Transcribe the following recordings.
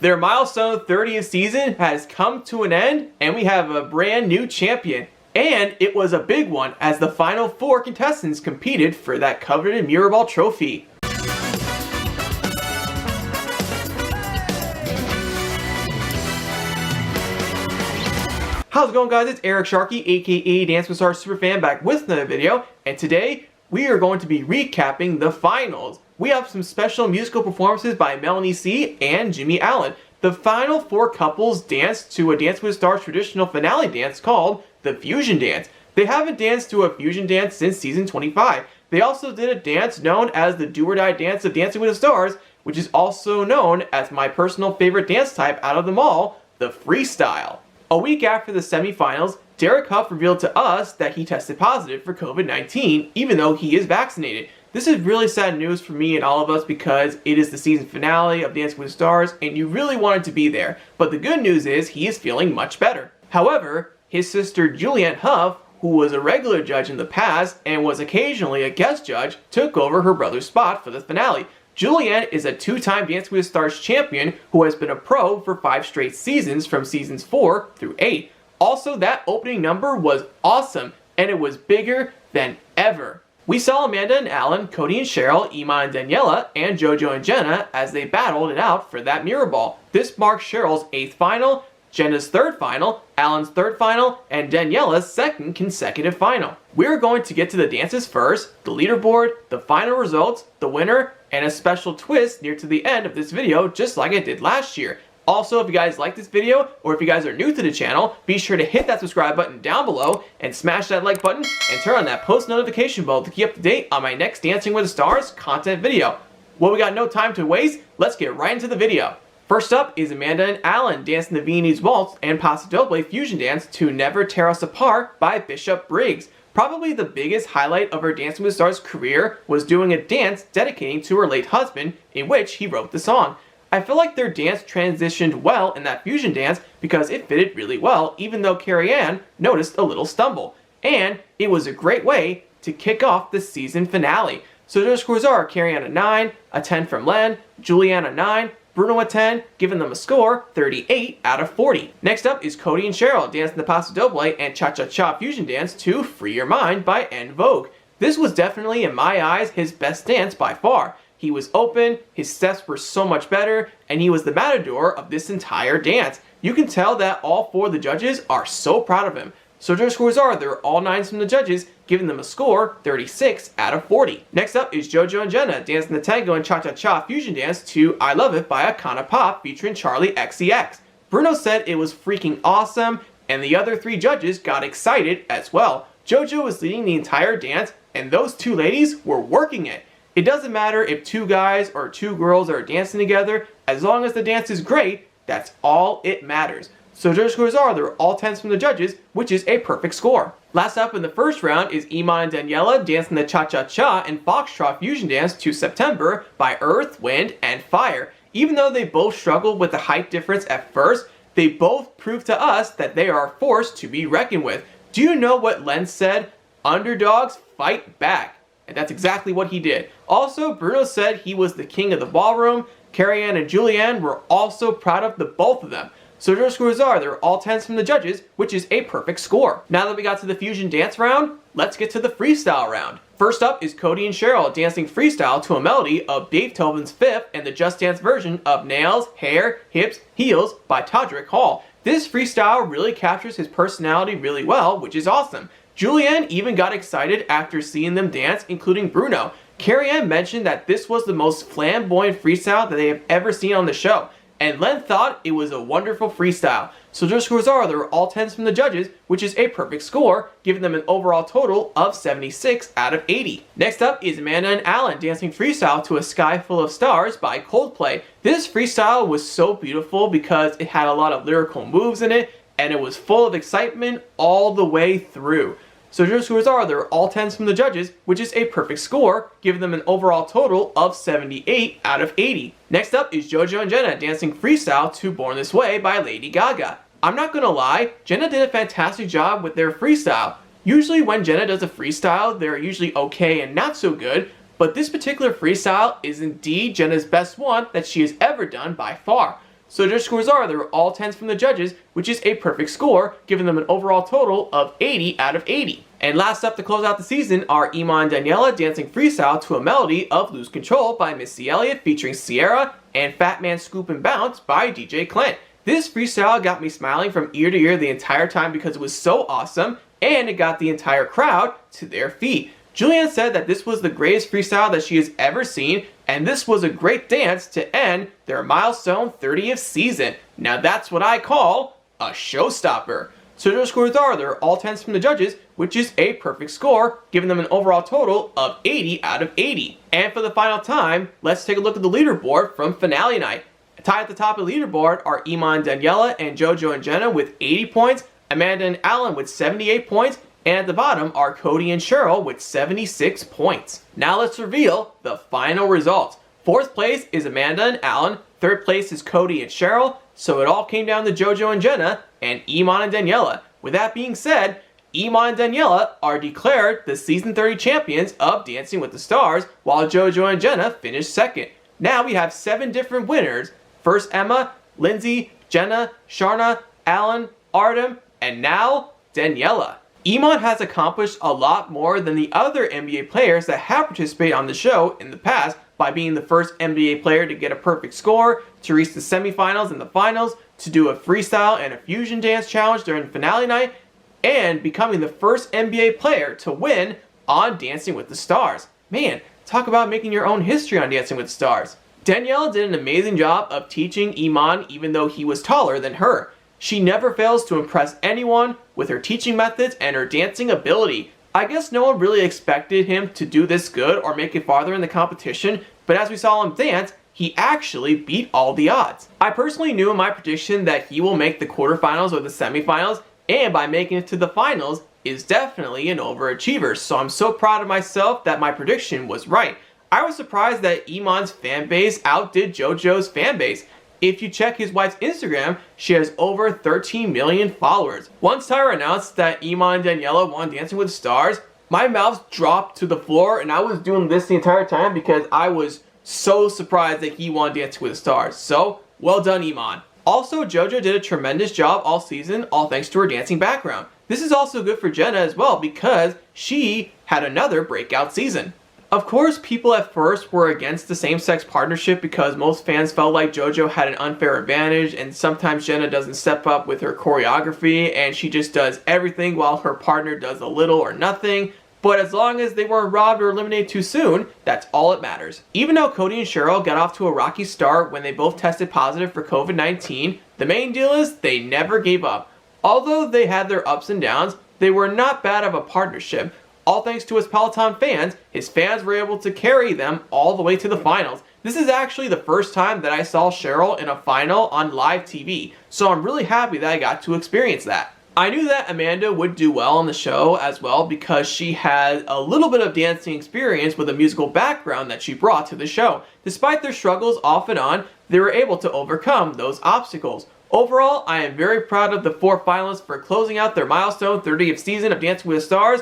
Their milestone 30th season has come to an end, and we have a brand new champion. And it was a big one, as the final 4 contestants competed for that coveted Mirror Ball trophy. How's it going, guys? It's Eric Sharkey, aka Dance with Stars Superfan, back with another video, and today we are going to be recapping the finals. We have some special musical performances by Melanie C and Jimmy Allen. The final 4 couples danced to a Dance with Stars traditional finale dance called the Fusion Dance. They haven't danced to a fusion dance since season 25. They also did a dance known as the Do or Die dance of Dancing with the Stars, which is also known as my personal favorite dance type out of them all, the freestyle. A week after the semifinals, Derek Huff revealed to us that he tested positive for COVID-19, even though he is vaccinated. This is really sad news for me and all of us because it is the season finale of Dancing with the Stars and you really wanted to be there. But the good news is he is feeling much better. However, his sister Julianne Hough, who was a regular judge in the past and was occasionally a guest judge, took over her brother's spot for the finale. Julianne is a 2-time Dancing with the Stars champion who has been a pro for 5 straight seasons from seasons 4 through 8. Also, that opening number was awesome and it was bigger than ever. We saw Amanda and Alan, Cody and Cheryl, Iman and Daniela, and JoJo and Jenna as they battled it out for that mirror ball. This marks Cheryl's 8th final, Jenna's 3rd final, Alan's 3rd final, and Daniela's 2nd consecutive final. We're going to get to the dances first, the leaderboard, the final results, the winner, and a special twist near to the end of this video, just like I did last year. Also, if you guys like this video, or if you guys are new to the channel, be sure to hit that subscribe button down below, and smash that like button, and turn on that post notification bell to keep up to date on my next Dancing with the Stars content video. Well, we got no time to waste, let's get right into the video. First up is Amanda and Alan dancing the Viennese Waltz and Paso Doble fusion dance to Never Tear Us Apart by Bishop Briggs. Probably the biggest highlight of her Dancing with the Stars career was doing a dance dedicating to her late husband, in which he wrote the song. I feel like their dance transitioned well in that fusion dance because it fitted really well, even though Carrie Ann noticed a little stumble. And it was a great way to kick off the season finale. So their scores are Carrie Ann a 9, a 10 from Len, Julianne a 9, Bruno a 10, giving them a score 38 out of 40. Next up is Cody and Cheryl dancing the Paso Doble and Cha-Cha-Cha fusion dance to Free Your Mind by En Vogue. This was definitely, in my eyes, his best dance by far. He was open, his steps were so much better, and he was the matador of this entire dance. You can tell that all 4 of the judges are so proud of him. So their scores are, they're all 9s from the judges, giving them a score 36 out of 40. Next up is JoJo and Jenna dancing the tango and cha-cha-cha fusion dance to I Love It by Akana Pop featuring Charlie XCX. Bruno said it was freaking awesome, and the other 3 judges got excited as well. JoJo was leading the entire dance, and those 2 ladies were working it. It doesn't matter if 2 guys or 2 girls are dancing together, as long as the dance is great, that's all it matters. So their scores are, they're all 10s from the judges, which is a perfect score. Last up in the first round is Iman and Daniela dancing the Cha-Cha-Cha and Foxtrot fusion dance to September by Earth, Wind, and Fire. Even though they both struggled with the height difference at first, they both proved to us that they are a force to be reckoned with. Do you know what Len said? Underdogs fight back. And that's exactly what he did. Also, Bruno said he was the king of the ballroom. Carrie Ann and Julianne were also proud of the both of them. So their scores are, they're all 10s from the judges, which is a perfect score. Now that we got to the fusion dance round, let's get to the freestyle round. First up is Cody and Cheryl dancing freestyle to a melody of Beethoven's 5th and the Just Dance version of Nails, Hair, Hips, Heels by Todrick Hall. This freestyle really captures his personality really well, which is awesome. Julianne even got excited after seeing them dance, including Bruno. Carrie Ann mentioned that this was the most flamboyant freestyle that they have ever seen on the show. And Len thought it was a wonderful freestyle. So their scores are, they're all 10s from the judges, which is a perfect score, giving them an overall total of 76 out of 80. Next up is Amanda and Alan dancing freestyle to A Sky Full of Stars by Coldplay. This freestyle was so beautiful because it had a lot of lyrical moves in it, and it was full of excitement all the way through. So their scores are, they're all 10s from the judges, which is a perfect score, giving them an overall total of 78 out of 80. Next up is JoJo and Jenna dancing freestyle to Born This Way by Lady Gaga. I'm not gonna lie, Jenna did a fantastic job with their freestyle. Usually when Jenna does a freestyle, they're usually okay and not so good, but this particular freestyle is indeed Jenna's best one that she has ever done by far. So their scores are, they were all 10s from the judges, which is a perfect score, giving them an overall total of 80 out of 80. And last up to close out the season are Iman and Daniela dancing freestyle to a melody of Lose Control by Missy Elliott featuring Sierra and Fat Man Scoop and Bounce by DJ Clint. This freestyle got me smiling from ear to ear the entire time because it was so awesome, and it got the entire crowd to their feet. Julianne said that this was the greatest freestyle that she has ever seen, and this was a great dance to end their milestone 30th season. Now that's what I call a showstopper. So their scores are, they're all 10s from the judges, which is a perfect score, giving them an overall total of 80 out of 80. And for the final time, let's take a look at the leaderboard from finale night. Tied at the top of the leaderboard are Iman, Daniela, and JoJo and Jenna with 80 points, Amanda and Alan with 78 points, and at the bottom are Cody and Cheryl with 76 points. Now let's reveal the final results. 4th place is Amanda and Alan, 3rd place is Cody and Cheryl, so it all came down to JoJo and Jenna, and Iman and Daniela. With that being said, Iman and Daniela are declared the season 30 champions of Dancing with the Stars, while JoJo and Jenna finished 2nd. Now we have 7 different winners. First Emma, Lindsay, Jenna, Sharna, Alan, Artem, and now Daniela. Iman has accomplished a lot more than the other NBA players that have participated on the show in the past by being the first NBA player to get a perfect score, to reach the semifinals and the finals, to do a freestyle and a fusion dance challenge during finale night, and becoming the first NBA player to win on Dancing with the Stars. Man, talk about making your own history on Dancing with the Stars. Daniela did an amazing job of teaching Iman even though he was taller than her. She never fails to impress anyone with her teaching methods and her dancing ability. I guess no one really expected him to do this good or make it farther in the competition, but as we saw him dance, he actually beat all the odds. I personally knew in my prediction that he will make the quarterfinals or the semifinals, and by making it to the finals is definitely an overachiever, so I'm so proud of myself that my prediction was right. I was surprised that Iman's fanbase outdid JoJo's fanbase. If you check his wife's Instagram, she has over 13 million followers. Once Tyra announced that Iman and Daniela won Dancing with the Stars, my mouth dropped to the floor and I was doing this the entire time because I was so surprised that he won Dancing with the Stars. So, well done, Iman. Also, JoJo did a tremendous job all season, all thanks to her dancing background. This is also good for Jenna as well because she had another breakout season. Of course, people at first were against the same-sex partnership because most fans felt like JoJo had an unfair advantage, and sometimes Jenna doesn't step up with her choreography and she just does everything while her partner does a little or nothing. But as long as they weren't robbed or eliminated too soon, that's all that matters. Even though Cody and Cheryl got off to a rocky start when they both tested positive for COVID-19, the main deal is they never gave up. Although they had their ups and downs, they were not bad of a partnership. All thanks to his Peloton fans, his fans were able to carry them all the way to the finals. This is actually the first time that I saw Cheryl in a final on live TV, so I'm really happy that I got to experience that. I knew that Amanda would do well on the show as well because she had a little bit of dancing experience with a musical background that she brought to the show. Despite their struggles off and on, they were able to overcome those obstacles. Overall, I am very proud of the 4 finalists for closing out their milestone 30th season of Dancing with the Stars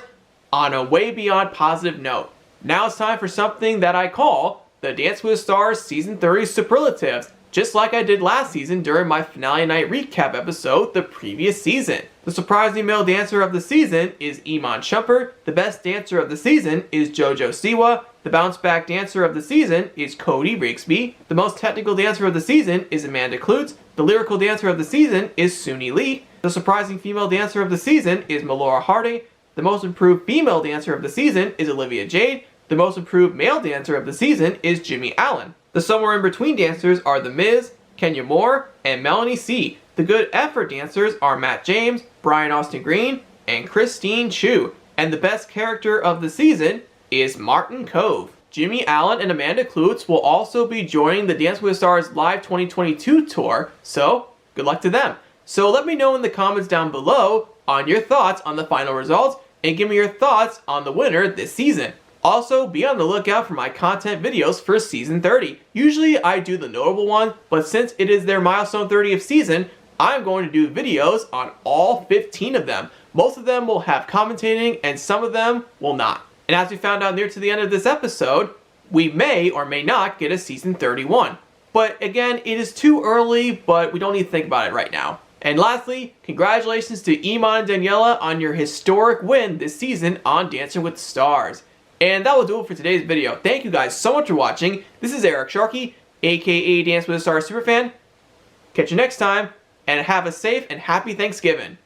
on a way beyond positive note. Now it's time for something that I call the Dance with the Stars Season 30 Superlatives, just like I did last season during my finale night recap episode the previous season. The surprising male dancer of the season is Iman Shumpert, the best dancer of the season is JoJo Siwa, the bounce back dancer of the season is Cody Rigsby, the most technical dancer of the season is Amanda Klutz, the lyrical dancer of the season is Suni Lee, the surprising female dancer of the season is Melora Harding, the most improved female dancer of the season is Olivia Jade. The most improved male dancer of the season is Jimmy Allen. The somewhere in between dancers are The Miz, Kenya Moore, and Melanie C. The good effort dancers are Matt James, Brian Austin Green, and Christine Chu. And the best character of the season is Martin Cove. Jimmy Allen and Amanda Klutz will also be joining the Dance with the Stars Live 2022 tour, so good luck to them. So let me know in the comments down below on your thoughts on the final results, and give me your thoughts on the winner this season. Also, be on the lookout for my content videos for Season 30. Usually I do the notable one, but since it is their milestone 30th season, I'm going to do videos on all 15 of them. Most of them will have commentating and some of them will not. And as we found out near to the end of this episode, we may or may not get a Season 31. But again, it is too early, but we don't need to think about it right now. And lastly, congratulations to Iman and Daniela on your historic win this season on Dancing with the Stars. And that will do it for today's video. Thank you guys so much for watching. This is Eric Sharkey, aka Dance with the Stars Superfan. Catch you next time, and have a safe and happy Thanksgiving.